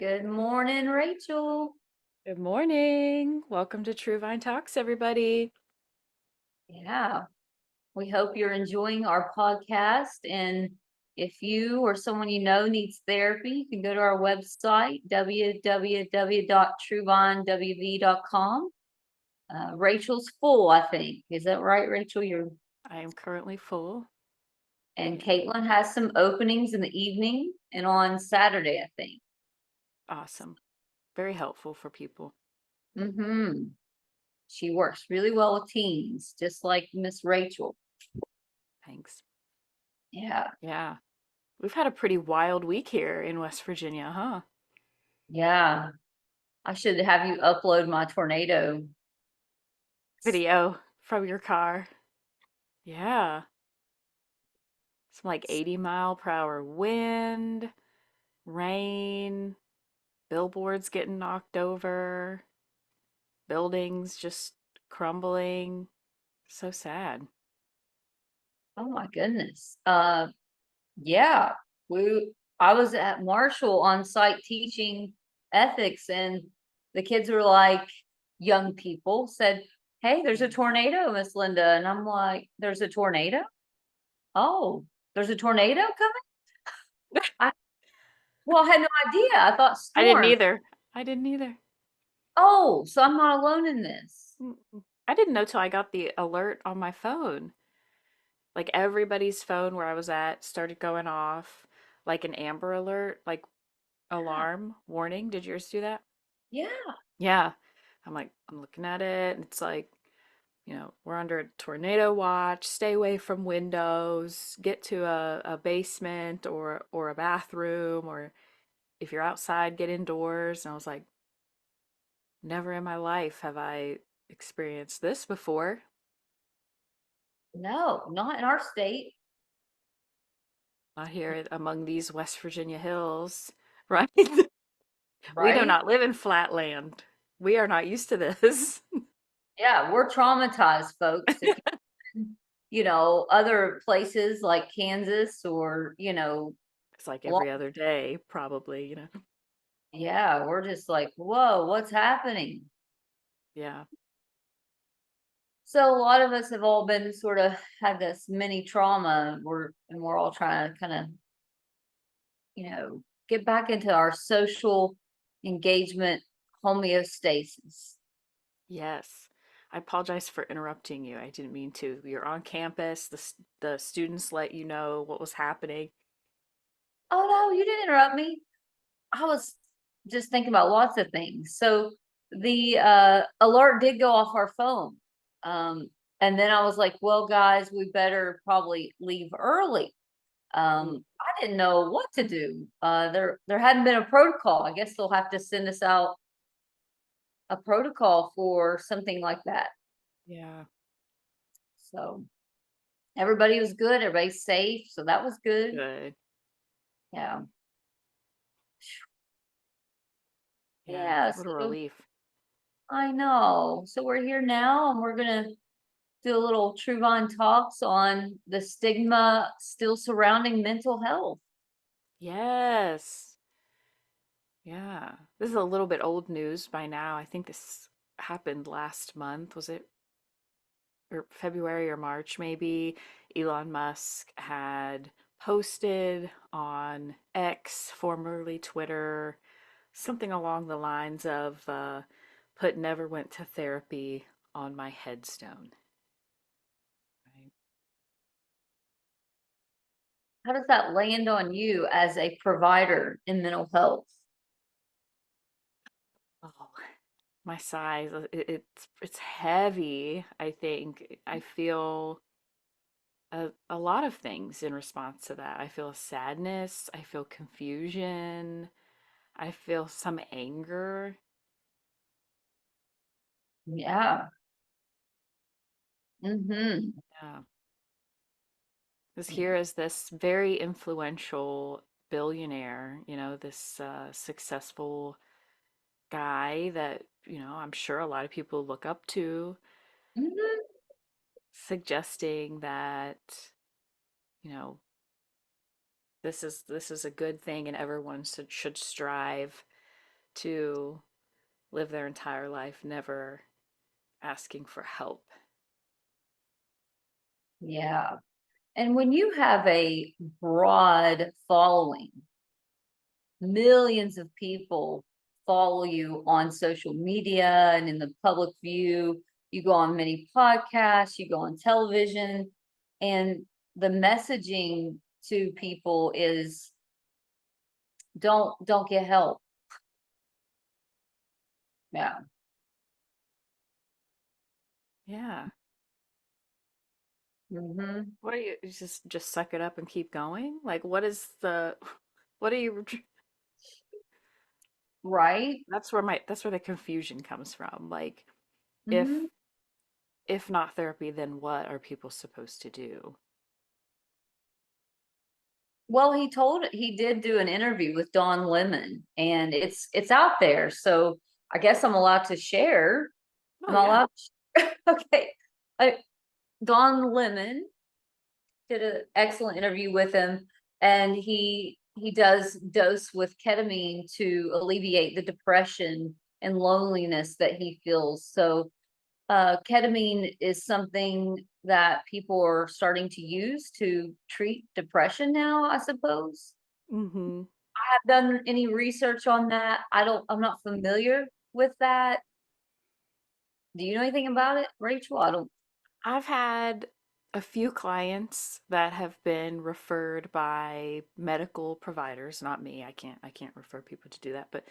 Good morning, Rachel. Good morning. Welcome to True Vine Talks, everybody. Yeah, we hope you're enjoying our podcast. And if you or someone you know needs therapy, you can go to our website, www.truevinewv.com. Rachel's full, I think. Is that right, Rachel? You're I am currently full. and Caitlin has some openings in the evening and on Saturday, I think. Awesome. Very helpful for people. Mm-hmm. She works really well with teens, just like Miss Rachel. Thanks. Yeah, Yeah. We've had a pretty wild week here in West Virginia, huh? yeah. I should have you upload my tornado. Video from your car. Yeah. Some like 80-mile-per-hour wind, rain, billboards getting knocked over, buildings just crumbling. So sad. Oh my goodness. Yeah, we I was at Marshall on site teaching ethics, and the kids were like, young people said, "Hey, there's a tornado, Miss Linda." And I'm like, "There's a tornado? Oh, there's a tornado coming?" I Well, I had no idea. I thought I didn't storm. either. I didn't either. Oh, so I'm not alone in this. Mm-mm. I didn't know till I got the alert on my phone. Like everybody's phone where I was at started going off like an Amber Alert, like Yeah. alarm warning. Did yours do that? Yeah. Yeah. I'm looking at it and it's like, we're under a tornado watch, stay away from windows, get to a basement or a bathroom, or if you're outside, get indoors. And I was like, never in my life have I experienced this before. No, not in our state, Not here among these West Virginia hills, right? We do right? not live in flat land. We are not used to this. Yeah, we're traumatized, folks. If other places like Kansas or, It's like Flo- every other day, probably. yeah, we're just like, whoa, what's happening? Yeah. So a lot of us have all been sort of had this mini trauma. We're all trying to kind of, get back into our social engagement homeostasis. Yes. I apologize for interrupting you. I didn't mean to. You're on campus. The students let you know what was happening. Oh no, you didn't interrupt me. I was just thinking about lots of things. So the alert did go off our phone. Um, and then I was like, well, guys, we better probably leave early. Ooh. I didn't know what to do. There hadn't been a protocol. I guess they'll have to send us out a protocol for something like that. Yeah. So everybody was good, everybody's safe. So that was good. Good. Yeah. Yeah. Yeah. What a So relief. I know. So we're here now and we're gonna do a little Truvon talks on the stigma still surrounding mental health. Yes. Yeah. This is a little bit old news by now. I think this happened last month. Was it or February or March maybe? Elon Musk had posted on X, formerly Twitter, something along the lines of put never went to therapy on my headstone. Right? How does that land on you as a provider in mental health? Oh, my size, it's heavy, I think. I feel a lot of things in response to that. I feel sadness, I feel confusion, I feel some anger. Yeah. Mm-hmm. Yeah. Because here is this very influential billionaire, this successful guy that, I'm sure a lot of people look up to, Mm-hmm. suggesting that, you know, this is a good thing and everyone should strive. to live their entire life never asking for help. Yeah. And when you have a broad following, millions of people follow you on social media and in the public view. You go on many podcasts, you go on television, and the messaging to people is don't get help. Yeah. Yeah. Hmm. What are you just suck it up and keep going? Like what is the what are you Right. that's where the confusion comes from. Like if Hmm. if not therapy, then what are people supposed to do? Well, he did do an interview with Don Lemon, and it's out there. So I guess I'm allowed to share. Oh Am I yeah. allowed? Okay. I, Don Lemon did an excellent interview with him, and he does dose with ketamine to alleviate the depression and loneliness that he feels. So ketamine is something that people are starting to use to treat depression now, I suppose. Mm-hmm. Have done any research on that. I'm not familiar with that. Do you know anything about it, Rachel? I don't. I've had a few clients that have been referred by medical providers, not me. I can't refer people to do that, but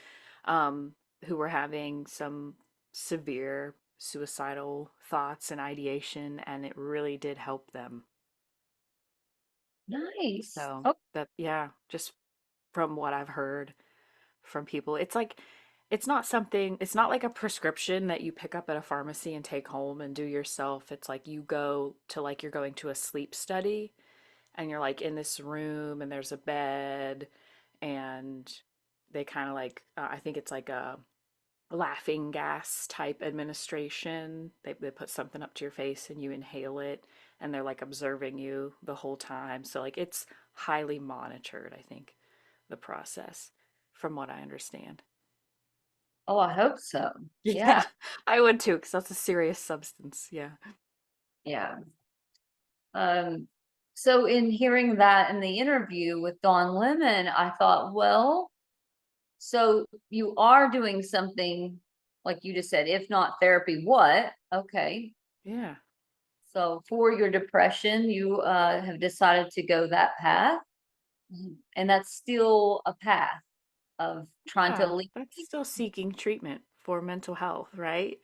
um, who were having some severe suicidal thoughts and ideation, and it really did help them. Nice. So Oh, that, yeah, just from what I've heard from people, it's like it's not something, it's not like a prescription that you pick up at a pharmacy and take home and do yourself. It's like you go to like you're going to a sleep study and you're like in this room and there's a bed and they kind of like I think it's like a laughing gas type administration. They put something up to your face and you inhale it and they're like observing you the whole time. So like it's highly monitored, I think, the process from what I understand. oh, I hope so. Yeah, Yeah, I would too, because that's a serious substance. Yeah. yeah. Um, so in hearing that in the interview with Don Lemon, I thought, well, so you are doing something like you just said, if not therapy, what? Okay. Yeah. So for your depression, you have decided to go that path, and that's still a path of trying to Yeah. alleviate. That's still seeking treatment for mental health, right?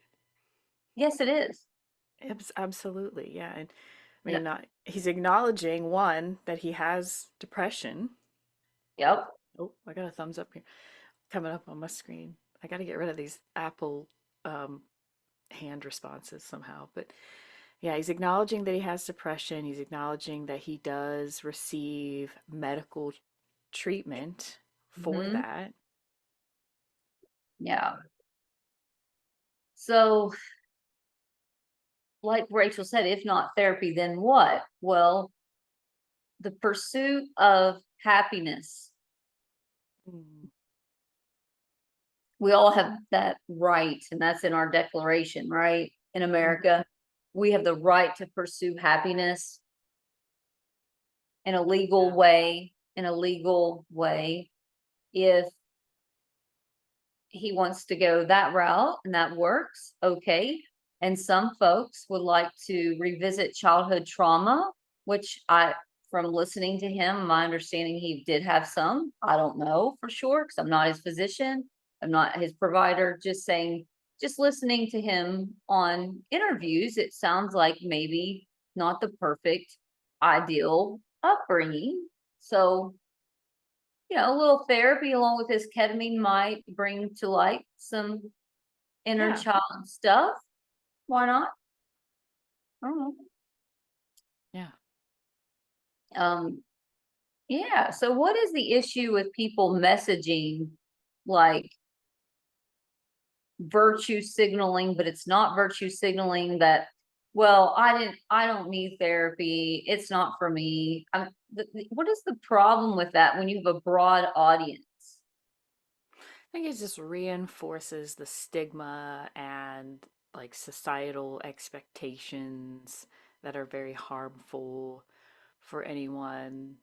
Yes, it is. Absolutely. Yeah. And I No, mean, he's acknowledging one, that he has depression. yep. Oh, I got a thumbs up here coming up on my screen. I got to get rid of these Apple um, hand responses somehow. But yeah, he's acknowledging that he has depression. He's acknowledging that he does receive medical treatment for Hmm. that. Yeah. So, like Rachel said, if not therapy, then what? Well, the pursuit of happiness. Mm, We all have that right, and that's in our declaration, right? In mhm. America, we have the right to pursue happiness in a legal Yeah. way, in a legal way. If he wants to go that route and that works, okay. And some folks would like to revisit childhood trauma, which from listening to him, my understanding he did have some. I don't know for sure because I'm not his physician, I'm not his provider. Just saying, just listening to him on interviews, it sounds like maybe not the perfect, ideal upbringing. So a little therapy along with his ketamine might bring to light some inner Yeah. child stuff. Why not? I don't know. Yeah. Um, yeah. So what is the issue with people messaging like virtue signaling, but it's not virtue signaling that, well, I don't need therapy. It's not for me. What is the problem with that when you have a broad audience? think it just reinforces the stigma and like societal expectations that are very harmful for anyone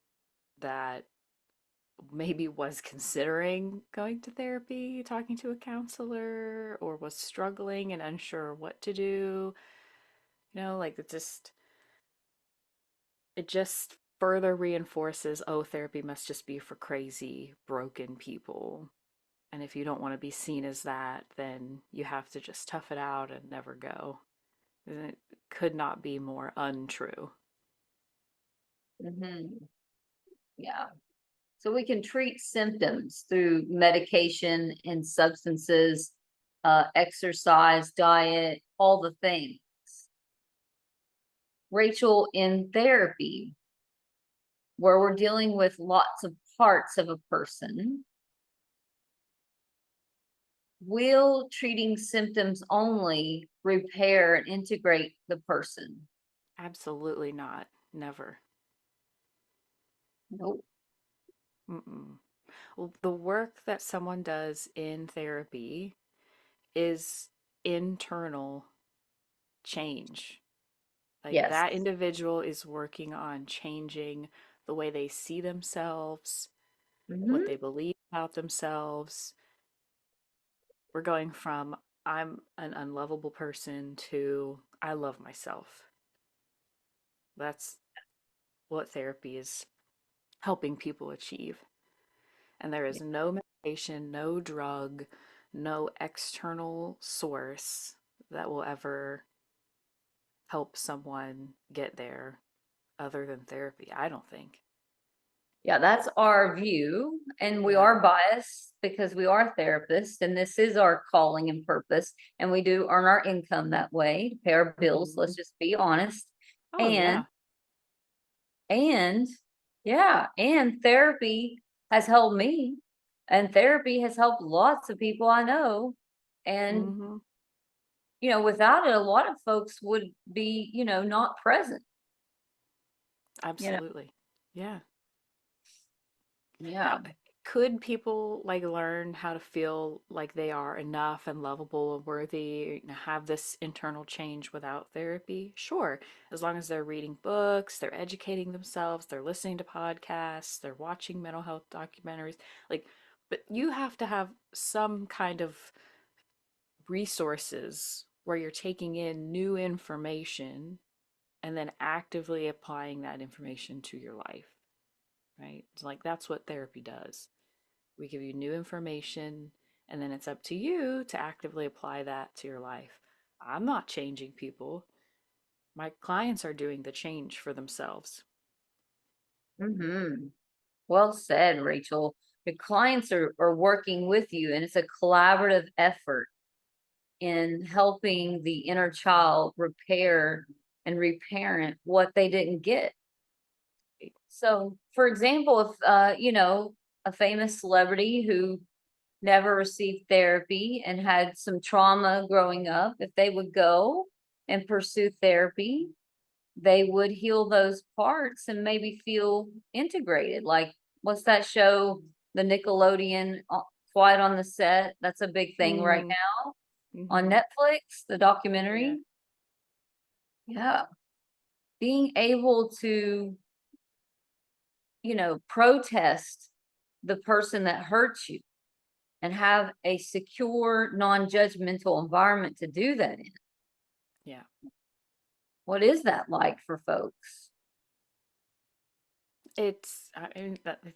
that maybe was considering going to therapy, talking to a counselor, or was struggling and unsure what to do. Like it just further reinforces, oh, therapy must just be for crazy, broken people. And if you don't want to be seen as that, then you have to just tough it out and never go. And it could not be more untrue. Hmm. Yeah. So we can treat symptoms through medication and substances, exercise, diet, all the things. Rachel, in therapy, where we're dealing with lots of parts of a person, will treating symptoms only repair and integrate the person? Absolutely not. Never. Nope. Mm-mm. Well, the work that someone does in therapy is internal change. Like Yes. that individual is working on changing the way they see themselves, what Hmm. they believe about themselves. We're going from I'm an unlovable person to I love myself. That's what therapy is helping people achieve. And there is no medication, no drug, no external source that will ever help someone get there other than therapy, I don't think. Yeah, that's our view. And we Yeah. are biased because we are therapists, and this is our calling and purpose. And we do earn our income that way to pay our bills. Hmm. Let's just be honest. Oh, And, yeah. and yeah, and therapy has helped me, and therapy has helped lots of people I know. And, Hmm. without it, a lot of folks would be, not present, you know. Absolutely. Yeah. Yeah. Now, could people like learn how to feel like they are enough and lovable and worthy, have this internal change without therapy? Sure, as long as they're reading books, they're educating themselves, they're listening to podcasts, they're watching mental health documentaries. Like, but you have to have some kind of resources where you're taking in new information and then actively applying that information to your life, right? It's like that's what therapy does. We give you new information, and then it's up to you to actively apply that to your life. I'm not changing people. My clients are doing the change for themselves. Hmm. Well said, Rachel. The clients are working with you, and it's a collaborative effort in helping the inner child repair and reparent what they didn't get. So, for example, if a famous celebrity who never received therapy and had some trauma growing up, if they would go and pursue therapy, they would heal those parts and maybe feel integrated. Like, what's that show, the Nickelodeon, Quiet on the Set? That's a big thing right Mm, now on mm-hmm. Netflix, the Yeah. documentary. Yeah. Being able to, protest the person that hurts you and have a secure, non-judgmental environment to do that in. Yeah. What is that like for folks? I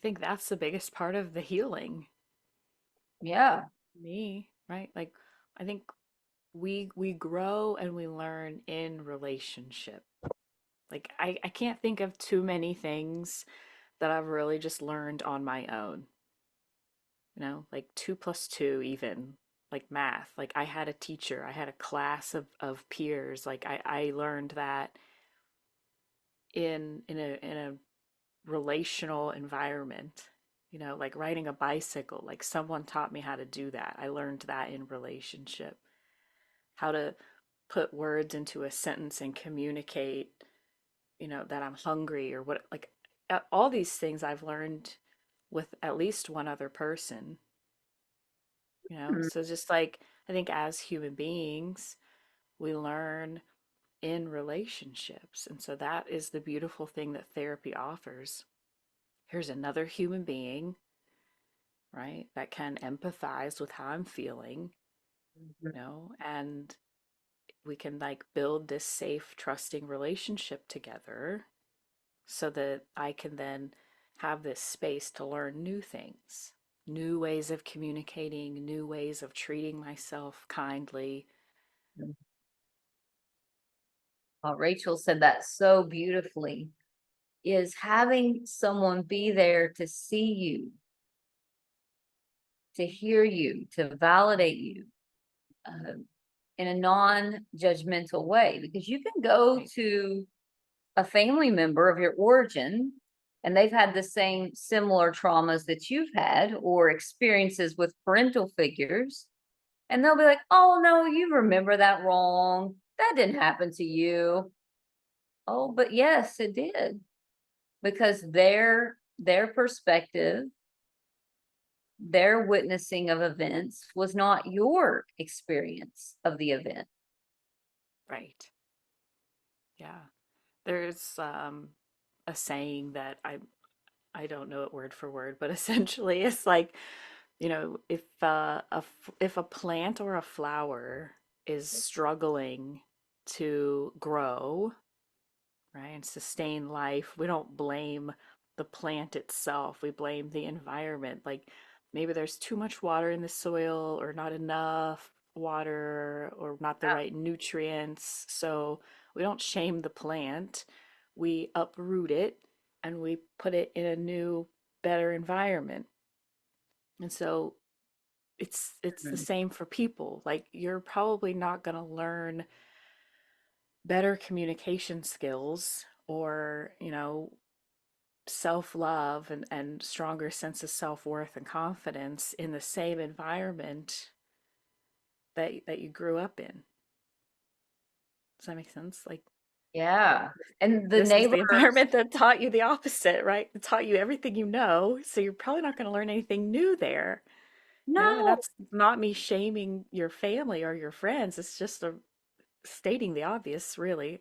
think that's the biggest part of the healing. Yeah. Me, right? Like, I think we grow and we learn in relationship. Like, I can't think of too many things that I've really just learned on my own. Like two plus two, even like math. Like I had a teacher, I had a class of peers. Like I learned that in a relational environment. Like riding a bicycle, like someone taught me how to do that. I learned that in relationship. How to put words into a sentence and communicate, that I'm hungry or what, like all these things I've learned with at least one other person. you know? Hmm. So just like I think as human beings, we learn in relationships. And so that is the beautiful thing that therapy offers. Here's another human being, right, that can empathize with how I'm feeling, and we can like build this safe, trusting relationship together so that I can then have this space to learn new things, new ways of communicating, new ways of treating myself kindly. Rachel said that so beautifully, is having someone be there to see you, to hear you, to validate you, uh, in a non-judgmental way, because you can go Right. to a family member of your origin and they've had the same similar traumas that you've had or experiences with parental figures, and they'll be like, oh no, you remember that wrong, that didn't happen to you. Oh, but yes, it did, because their perspective, their witnessing of events was not your experience of the event. Right. Yeah. There's a saying that I don't know it word for word, but essentially it's like, if if a plant or a flower is struggling to grow, right, and sustain life, we don't blame the plant itself. We blame the environment. Like maybe there's too much water in the soil or not enough water or not the right nutrients. So we don't shame the plant. We uproot it and we put it in a new, better environment. And so it's the Mhm. same for people. Like you're probably not going to learn better communication skills or, self-love and stronger sense of self-worth and confidence in the same environment that you grew up in. Does that make sense? Like Yeah. And the this is the neighbors, environment that taught you the opposite, right? It taught you everything you know, so you're probably not going to learn anything new there. And no, that's not me shaming your family or your friends. It's just stating the obvious, really.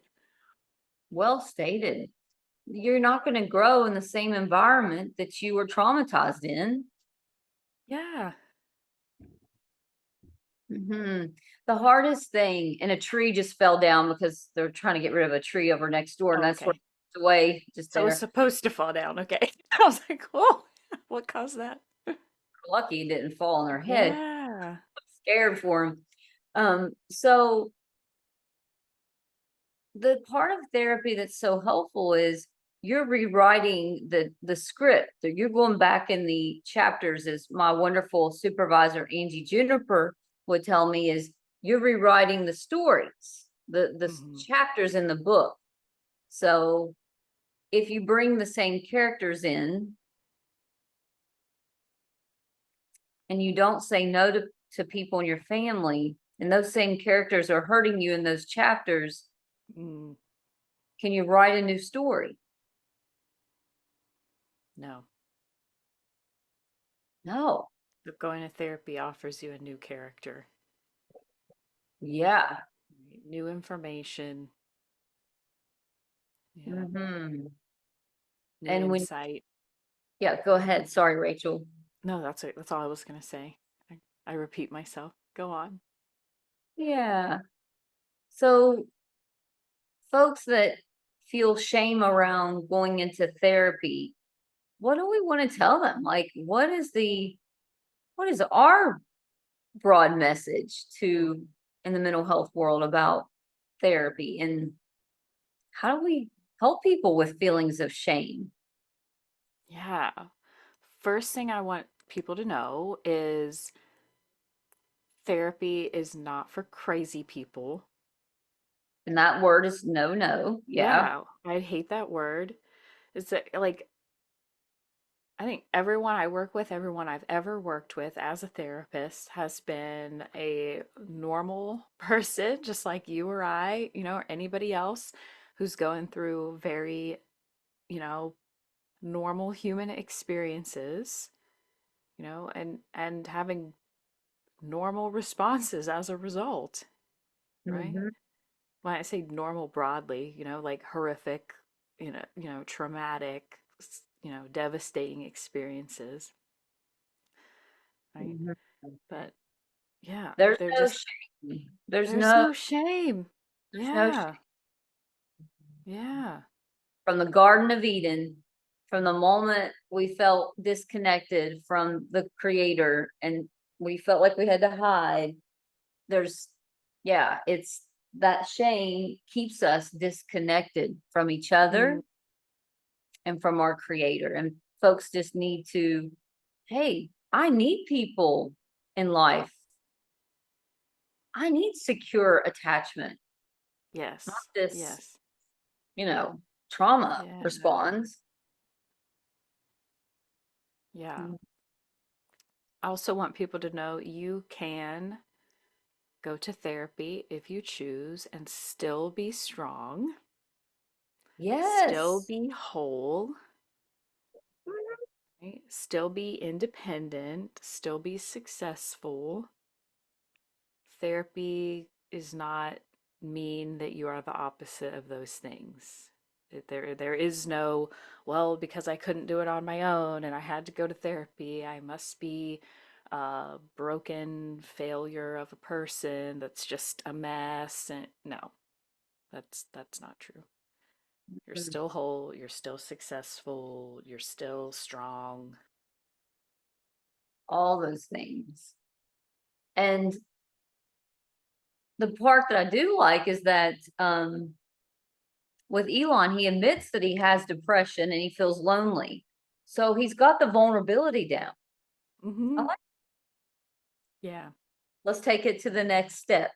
well stated. You're not going to grow in the same environment that you were traumatized in. Yeah. Hmm. The hardest thing, and a tree just fell down because they're trying to get rid of a tree over next door, and Oh, that's where okay. it's away, just So it's there. supposed to fall down. Okay. I was like, whoa, what caused that? Lucky it didn't fall on their head. Yeah. Scared for him. So the part of therapy that's so helpful is you're rewriting the script. So you're going back in the chapters, as my wonderful supervisor Angie Juniper would tell me, is you're rewriting the stories, the Hmm. chapters in the book. So if you bring the same characters in and you don't say no to people in your family, and those same characters are hurting you in those chapters, Mm, can you write a new story? no. No. But going to therapy offers you a new character, Yeah. right? New information, yeah, Hmm. new And when, insight. yeah, go ahead. Sorry, Rachel. No, that's it. That's all I was gonna say. I repeat myself. Go on. Yeah. So, folks that feel shame around going into therapy, what do we want to tell them? Like, what is our broad message to in the mental health world about therapy, and how do we help people with feelings of shame? Yeah. First thing I want people to know is therapy is not for crazy people. And that word is no, no. Yeah. Yeah, I hate that word. It's like I think everyone I work with, everyone I've ever worked with as a therapist has been a normal person, just like you or I, or anybody else who's going through very, you know, normal human experiences, and having normal responses as a result, right? Mhm. When I say normal broadly, like horrific, traumatic, devastating experiences, right? Mhm. But yeah, There's they're no just, shame. there's no shame. There's no shame. Yeah. Yeah. From the Garden of Eden, from the moment we felt disconnected from the creator and we felt like we had to hide, there's, yeah, it's that shame keeps us disconnected from each Mm, other and from our creator. And folks just need to, hey, I need people in life. I need secure attachment, not yes. this, Yes. you know, trauma Yeah. response. Yeah. I also want people to know you can go to therapy if you choose and still be strong, still Yes. be whole, right? Still be independent, still be successful. Therapy is not mean that you are the opposite of those things. There is no, well, because I couldn't do it on my own and I had to go to therapy, I must be a broken failure of a person that's just a mess. And no, that's not true. You're Mhm. still whole, you're still successful, you're still strong. All those things. And the part that I do like is that with Elon, he admits that he has depression and he feels lonely. So he's got the vulnerability down. I Hmm. like, Yeah, let's take it to the next step.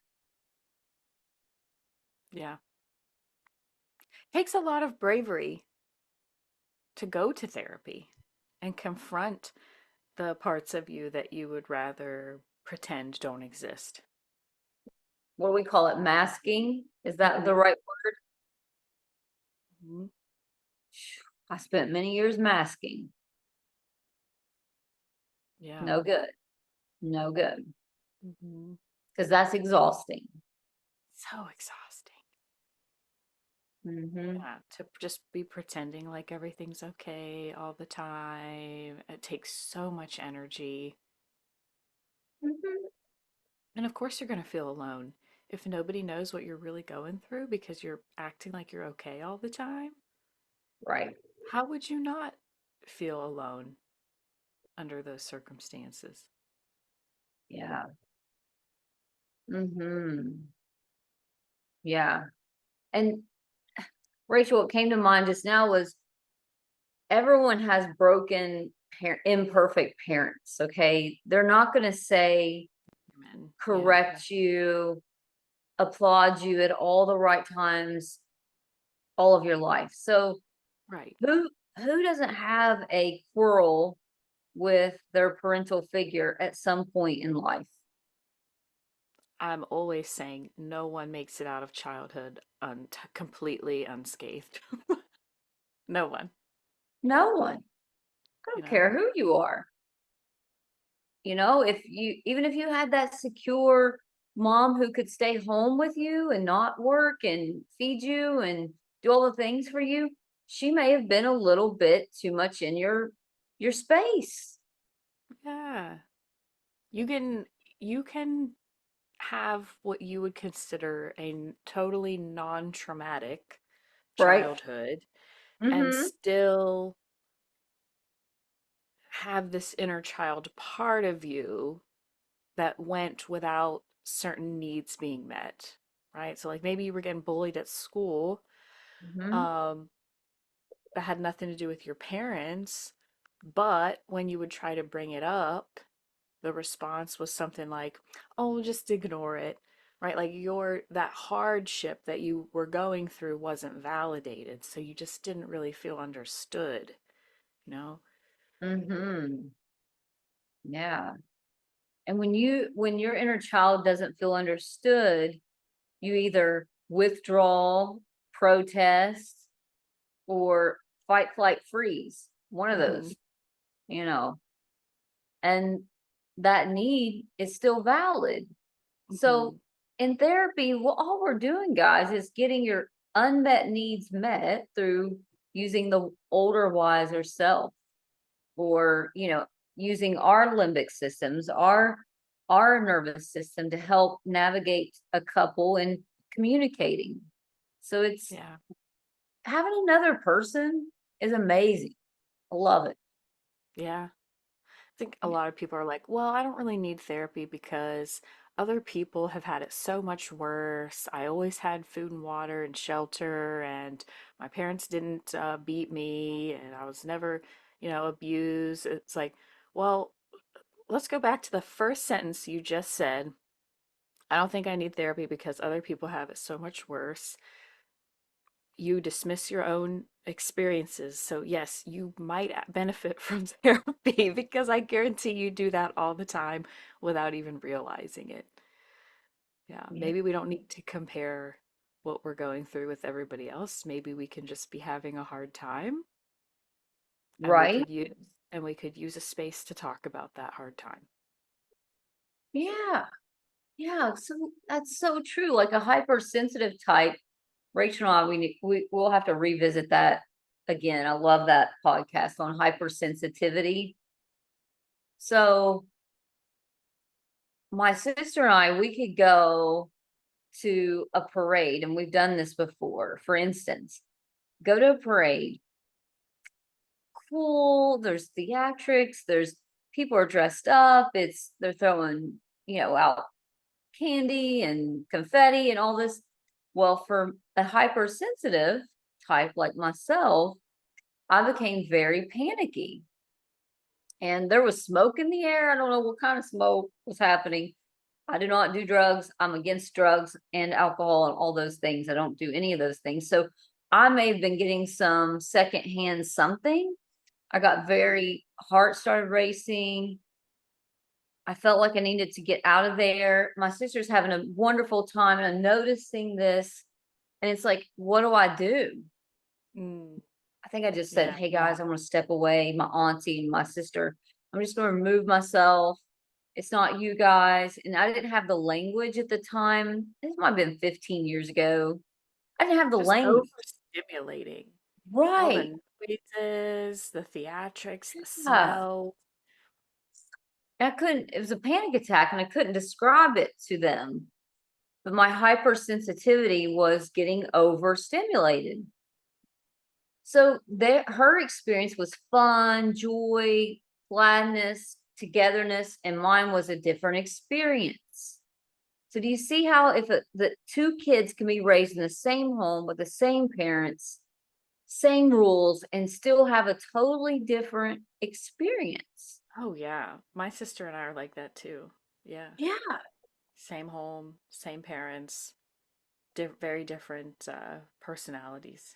yeah. Takes a lot of bravery to go to therapy and confront the parts of you that you would rather pretend don't exist. What do we call it? Masking? Is that the Hmm. right word? Hmm. I spent many years masking. Yeah. No good. No good. Hmm. Because that's exhausting. So exhausting. Hmm. Yeah, to just be pretending like everything's okay all the time. It takes so much energy. Hmm. And of course, you're going to feel alone if nobody knows what you're really going through because you're acting like you're okay all the time. Right. How would you not feel alone under those circumstances? Yeah. Hmm. Yeah. And Rachel, what came to mind just now was everyone has broken, imperfect parents. Okay. They're not going to say, Amen. Yeah. correct you, applaud you at all the right times, all of your life. So Right. who who doesn't have a quarrel with their parental figure at some point in life? I'm always saying no one makes it out of childhood completely unscathed. No one, No one. I you don't know. care who you are. If you even if you had that secure mom who could stay home with you and not work and feed you and do all the things for you, she may have been a little bit too much in your space. Yeah. You can you can have what you would consider a totally non-traumatic Right? childhood and Mhm. still have this inner child part of you that went without certain needs being met, right? So like maybe you were getting bullied at school, Mhm. um, that had nothing to do with your parents, but when you would try to bring it up, the response was something like, "Oh, just ignore it." Right? Like your that hardship that you were going through wasn't validated, so you just didn't really feel understood, you know? Mhm. Yeah. And when your inner child doesn't feel understood, you either withdraw, protest, or fight, flight, freeze. One of Hmm. those, you know. And that need is still valid. So Mhm. in therapy, well, all we're doing, guys, is getting your unmet needs met through using the older, wiser self, or using our limbic systems, our nervous system to help navigate a couple and communicating. So it's Yeah. having another person is amazing. I love it. Yeah. I think a Yeah. lot of people are like, well, I don't really need therapy because other people have had it so much worse. I always had food and water and shelter, and my parents didn't beat me, and I was never, abused. It's like, well, let's go back to the first sentence you just said. I don't think I need therapy because other people have it so much worse. You dismiss your own experiences. So, yes, you might benefit from therapy because I guarantee you do that all the time without even realizing it. Yeah, Yeah. maybe we don't need to compare what we're going through with everybody else. Maybe we can just be having a hard time and Right. we could use a space to talk about that hard time. Yeah. Yeah. So that's so true. Like a hypersensitive type, Rachel and I, we'll have to revisit that again. I love that podcast on hypersensitivity. So my sister and I, we could go to a parade, and we've done this before. For instance, go to a parade, cool, there's theatrics, there's people are dressed up, they're throwing, out candy and confetti and all this. Well, for a hypersensitive type like myself, I became very panicky. And there was smoke in the air. I don't know what kind of smoke was happening. I do not do drugs. I'm against drugs and alcohol and all those things. I don't do any of those things. So I may have been getting some secondhand something. I got very heart started racing. I felt like I needed to get out of there. My sister's having a wonderful time, and I'm noticing this. And it's like, what do I do? Mm, I think I just said, yeah. hey guys, I'm going to step away. My auntie and my sister, I'm just going to remove myself. It's not you guys. And I didn't have the language at the time. This might have been 15 years ago. I didn't have the Just language. overstimulating. All Right. the noises, the theatrics, the Yeah. smell. I couldn't, it was a panic attack and I couldn't describe it to them. But my hypersensitivity was getting overstimulated. So her experience was fun, joy, gladness, togetherness, and mine was a different experience. So do you see how if the two kids can be raised in the same home with the same parents, same rules, and still have a totally different experience? Oh, yeah. My sister and I are like that too. Yeah. Yeah, Same home, same parents, very different personalities.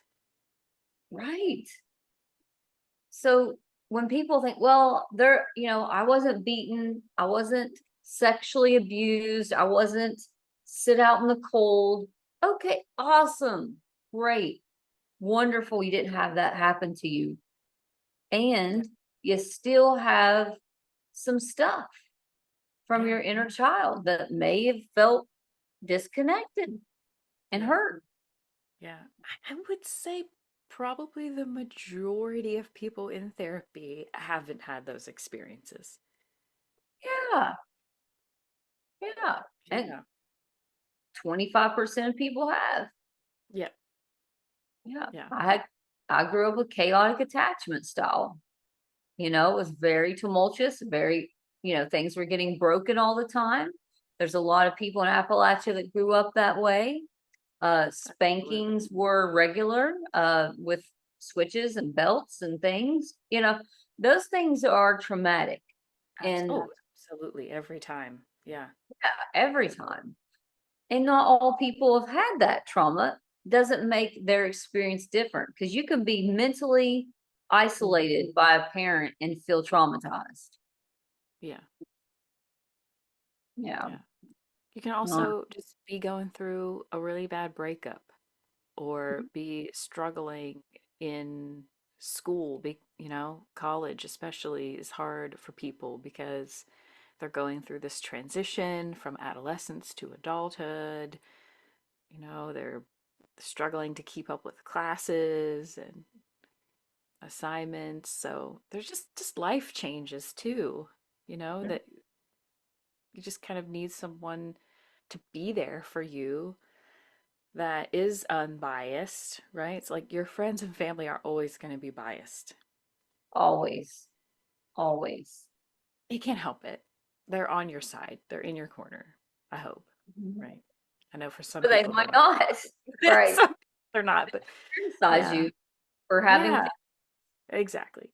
right. So when people think, well, I wasn't beaten, I wasn't sexually abused, I wasn't sit out in the cold. Okay, awesome. Great. Wonderful you didn't have that happen to you. Yeah. And you still have some stuff from Yeah. your inner child that may have felt disconnected and Yeah. hurt. Yeah. I would say probably the majority of people in therapy haven't had those experiences. Yeah, yeah. And Yeah. 25% of people have. Yeah. Yeah. Yeah. I grew up with chaotic attachment style. It was very tumultuous, very, things were getting broken all the time. There's a lot of people in Appalachia that grew up that way. Absolutely. Spankings were regular, with switches and belts and things. Those things are traumatic and Oh, absolutely. Every time. Yeah. every time. And not all people have had that trauma. Doesn't make their experience different because you can be mentally Mhm. isolated by a parent and feel traumatized. Yeah. Yeah. Yeah. You can Uh, also just be going through a really bad breakup or be struggling in school. College especially is hard for people because they're going through this transition from adolescence to adulthood. They're struggling to keep up with classes and assignments. So there's just life changes too, that you just kind of need someone to be there for you that is unbiased, right? It's like your friends and family are always going to be biased. Always, always. You can't help it. They're on your side. They're in your corner. I hope, Mhm. right? I know for some But they people they're might not. not. Right. Some people they're not, but Criticize yeah. you for having Yeah, exactly.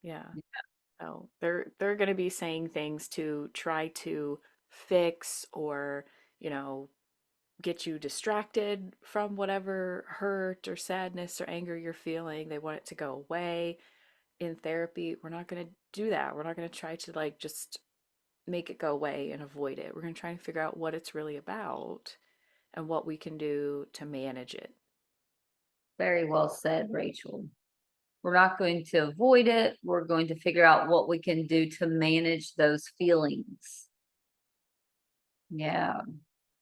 Yeah. So they're going to be saying things to try to fix or, you know, get you distracted from whatever hurt or sadness or anger you're feeling. They want it to go away. In therapy, we're not going to do that. We're not going to try to like just make it go away and avoid it. We're going to try and figure out what it's really about and what we can do to manage it. very well said, Rachel. We're not going to avoid it. We're going to figure out what we can do to manage those feelings. Yeah,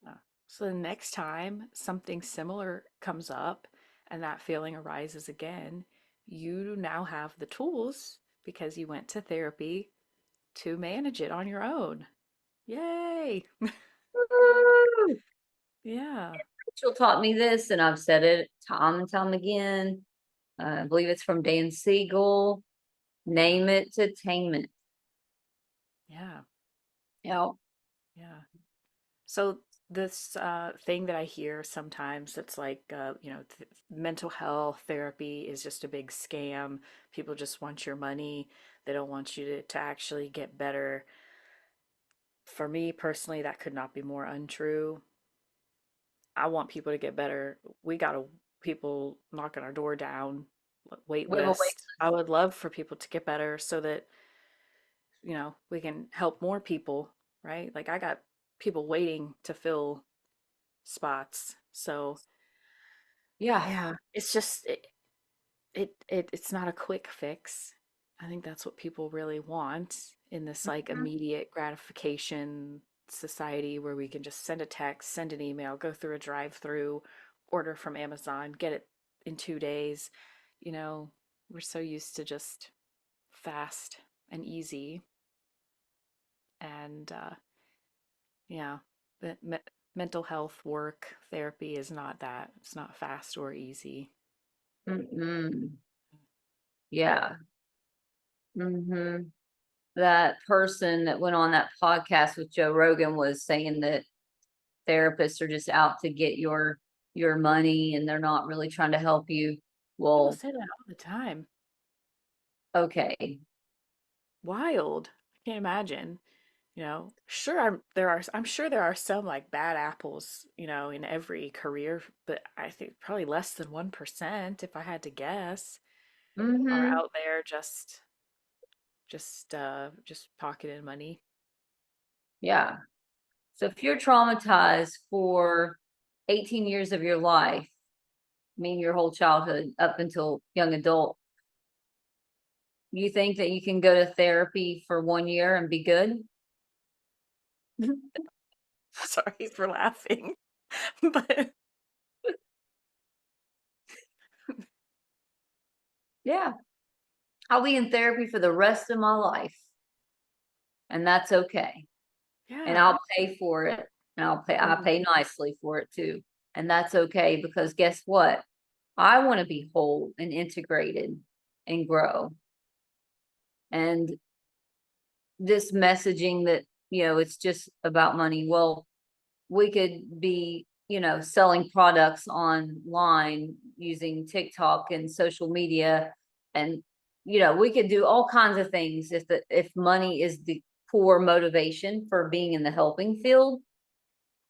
Uh, So the next time something similar comes up and that feeling arises again, you now have the tools because you went to therapy to manage it on your own. Yay! woo! Yeah. Rachel taught me this, and I've said it time and time again. I believe it's from Dan Siegel. Name it to tame it. Yeah. Yeah. Yeah. So this thing that I hear sometimes that's like, mental health therapy is just a big scam. People just want your money. They don't want you to actually get better. For me personally, that could not be more untrue. I want people to get better. We got people knocking our door down, wait We have a wait. list. I would love for people to get better so that, we can help more people, right? Like I got people waiting to fill spots. So, Yeah. yeah, it's just it's not a quick fix. I think that's what people really want in this like Mhm. immediate gratification society where we can just send a text, send an email, go through a drive-through, order from Amazon, get it in 2 days. You know, we're so used to just fast and easy. And yeah, but mental health work therapy is not that. It's not fast or easy. Mm-mm. Yeah. Hmm. That person that went on that podcast with Joe Rogan was saying that therapists are just out to get your money and they're not really trying to help you. People Well, say that all the time. okay. Wild. I can't imagine. Sure I'm sure there are some like bad apples, in every career, but I think probably less than 1%, if I had to guess, are Hmm. out there just pocketing money. Yeah. So if you're traumatized for 18 years of your life, I mean your whole childhood up until young adult, you think that you can go to therapy for 1 year and be good? Sorry for laughing. But Yeah. I'll be in therapy for the rest of my life, and that's okay. And yeah. I'll pay for it, and I Mhm. pay nicely for it too. And that's okay because guess what? I want to be whole and integrated and grow. And this messaging that, it's just about money. Well, we could be, selling products online using TikTok and social media. And, we could do all kinds of things if money is the core motivation for being in the helping field.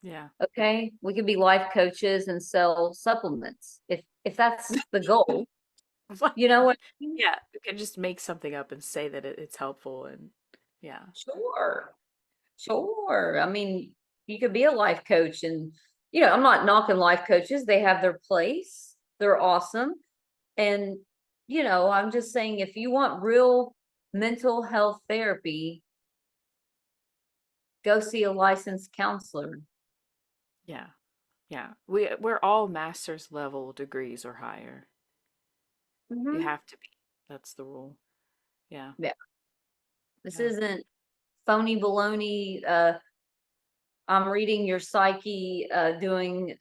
Yeah. Okay. We could be life coaches and sell supplements if that's the goal. You know what I mean? Yeah, you can just make something up and say that it's helpful and yeah. Sure. Sure. I mean, you could be a life coach and, I'm not knocking life coaches. They have their place. They're awesome. And, I'm just saying if you want real mental health therapy, go see a licensed counselor. Yeah. Yeah. We're all master's level degrees or higher. You Hmm. have to be. That's the rule. Yeah. Yeah, this Yeah. isn't phony baloney. I'm reading your psyche, doing In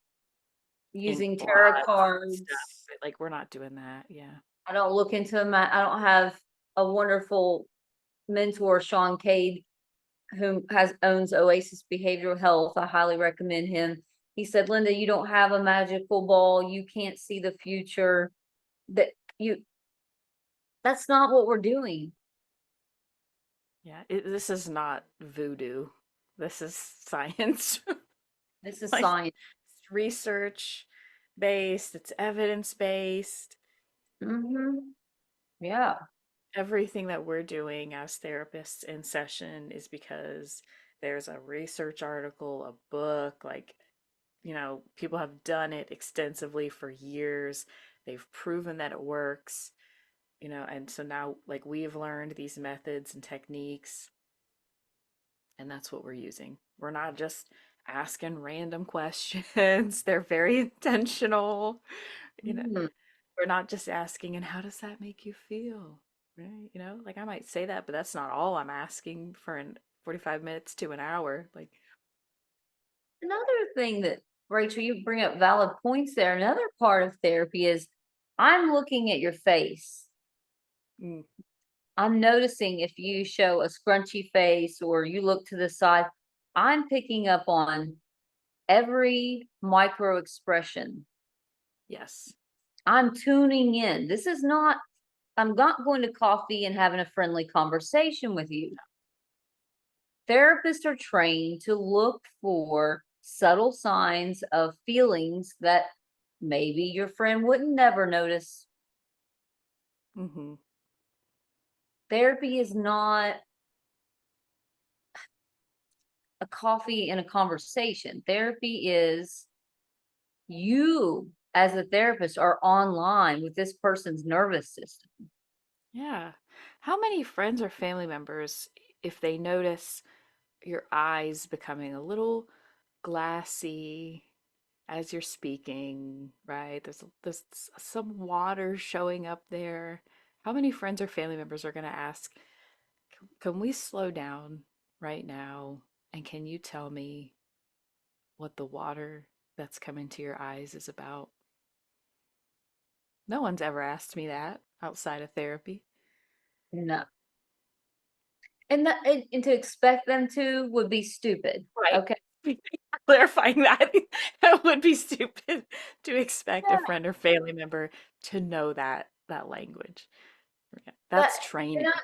using tarot blood stuff. cards. But, like, we're not doing that. Yeah. I don't look into them. I don't have a wonderful mentor, Sean Cade, who has owns Oasis Behavioral Health. I highly recommend him. He said, Linda, you don't have a magical ball. You can't see the future. That you that's not what we're doing. Yeah. This is not voodoo. This is science. This is Like, science. it's research based, it's evidence based. Hmm. Yeah. Everything that we're doing as therapists in session is because there's a research article, a book, like, people have done it extensively for years. They've proven that it works, and so now, like, we've learned these methods and techniques, and that's what we're using. We're not just asking random questions, they're very intentional. You know, Mhm. we're not just asking, and how does that make you feel? Right? Like, I might say that, but that's not all I'm asking for in 45 minutes to an hour. Like, Another thing that, Rachel, you bring up valid points there. Another part of therapy is I'm looking at your face. mm, I'm noticing if you show a scrunchy face or you look to the side, I'm picking up on every micro expression. yes. I'm tuning in. I'm not going to coffee and having a friendly conversation with you. Therapists are trained to look for subtle signs of feelings that maybe your friend wouldn't never notice. Hmm. Therapy is not a coffee and a conversation. Therapy is you, as a therapist, are online with this person's nervous system. Yeah. How many friends or family members, if they notice your eyes becoming a little glassy as you're speaking, right? There's some water showing up there. How many friends or family members are going to ask, can we slow down right now? And can you tell me what the water that's coming to your eyes is about? No one's ever asked me that outside of therapy. No. And to expect them to would be stupid. Right. Okay. Clarifying that, that would be stupid to expect a Yeah. friend or family member to know that language. Yeah, That, that's and training I, that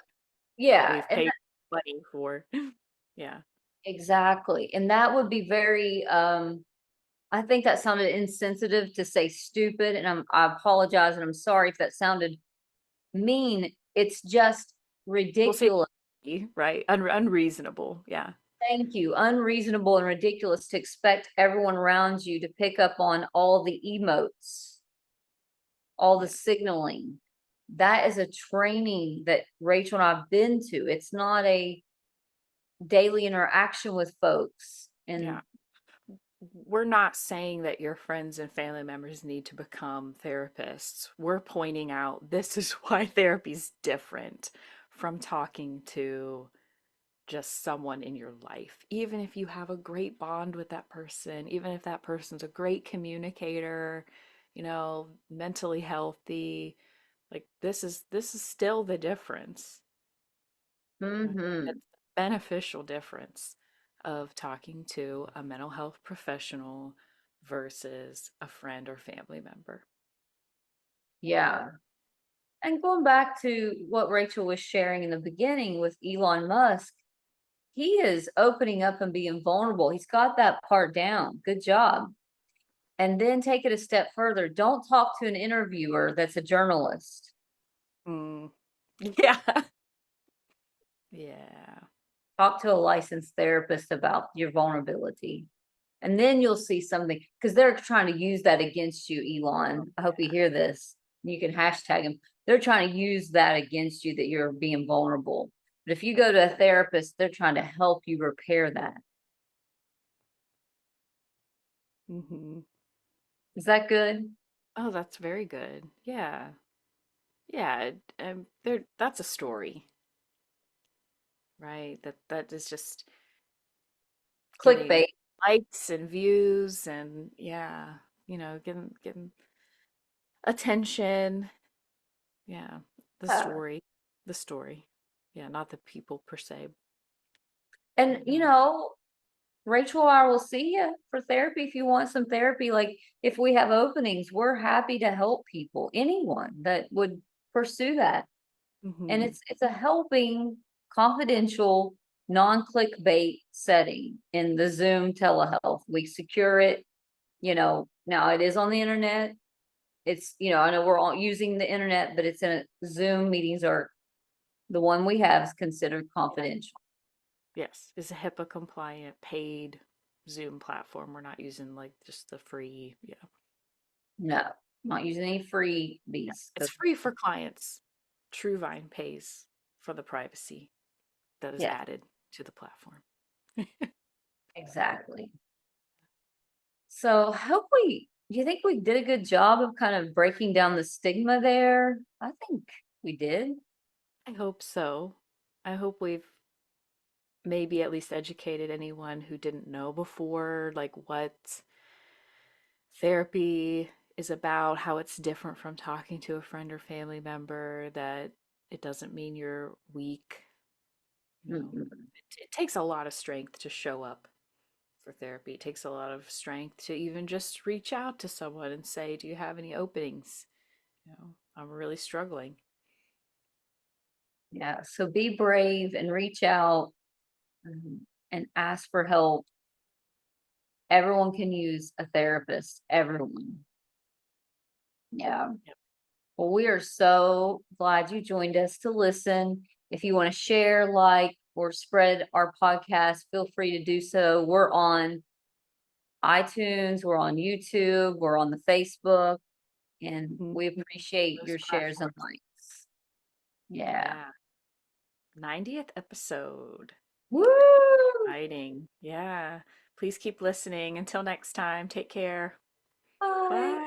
yeah, we've paid money for. Yeah. exactly. And that would be very, I think that sounded insensitive to say stupid, and I apologize, and I'm sorry if that sounded mean. It's just We'll say, ridiculous. right? Unreasonable. Yeah. Thank you. Unreasonable and ridiculous to expect everyone around you to pick up on all the emotes, all the Yeah. signaling. That is a training that Rachel and I've been to. It's not a daily interaction with folks. And Yeah. We're not saying that your friends and family members need to become therapists. We're pointing out this is why therapy's different from talking to just someone in your life. Even if you have a great bond with that person, even if that person's a great communicator, mentally healthy, like, this is still the difference. Right? hmm It's the beneficial difference of talking to a mental health professional versus a friend or family member. yeah. And going back to what Rachel was sharing in the beginning with Elon Musk, he is opening up and being vulnerable. He's got that part down. Good job. And then take it a step further. Don't talk to an interviewer that's a journalist. Mm. Yeah. Yeah. Talk to a licensed therapist about your vulnerability. And then you'll see something because they're trying to use that against you, Elon. I hope you hear this. You can hashtag him. They're trying to use that against you that you're being vulnerable. But if you go to a therapist, they're trying to help you repair that. Hmm. Is that good? Oh, that's very good. Yeah. Yeah. That's a story, right? That is just getting Clickbait. likes and views and yeah, getting attention. Yeah. The Uh, story. The story. Yeah, not the people per se. and But Rachel and I will see you for therapy if you want some therapy. Like if we have openings, we're happy to help people, anyone that would pursue that. And hmm it's a helping, confidential, non-clickbait setting in the Zoom telehealth. We secure it, now it is on the internet. It's, I know we're all using the internet, but it's in a Zoom meetings are the one we have is considered confidential. yes, it's a HIPAA compliant paid Zoom platform. We're not using like just the free. Yeah. No, not using any freebies It's because free for clients. TrueVine pays for the privacy that is yeah, added to the platform. exactly. So hope do you think we did a good job of kind of breaking down the stigma there? I think we did. I hope so. I hope we've maybe at least educated anyone who didn't know before, like what therapy is about, how it's different from talking to a friend or family member, that it doesn't mean you're weak. Mm-mm. It takes a lot of strength to show up for therapy. It takes a lot of strength to even just reach out to someone and say, "Do you have any openings? I'm really struggling." Yeah. So be brave and reach out, and ask for help. Everyone can use a therapist. Everyone. Yeah. Yep. Well, we are so glad you joined us to listen. If you want to share, like, or spread our podcast, feel free to do so. We're on iTunes, we're on YouTube, we're on the Facebook, and Mhm. we appreciate Those your shares and platforms. likes. Yeah. Yeah. 90th episode. Woo! Exciting. Yeah. Please keep listening. Until next time, take care. Bye. Bye.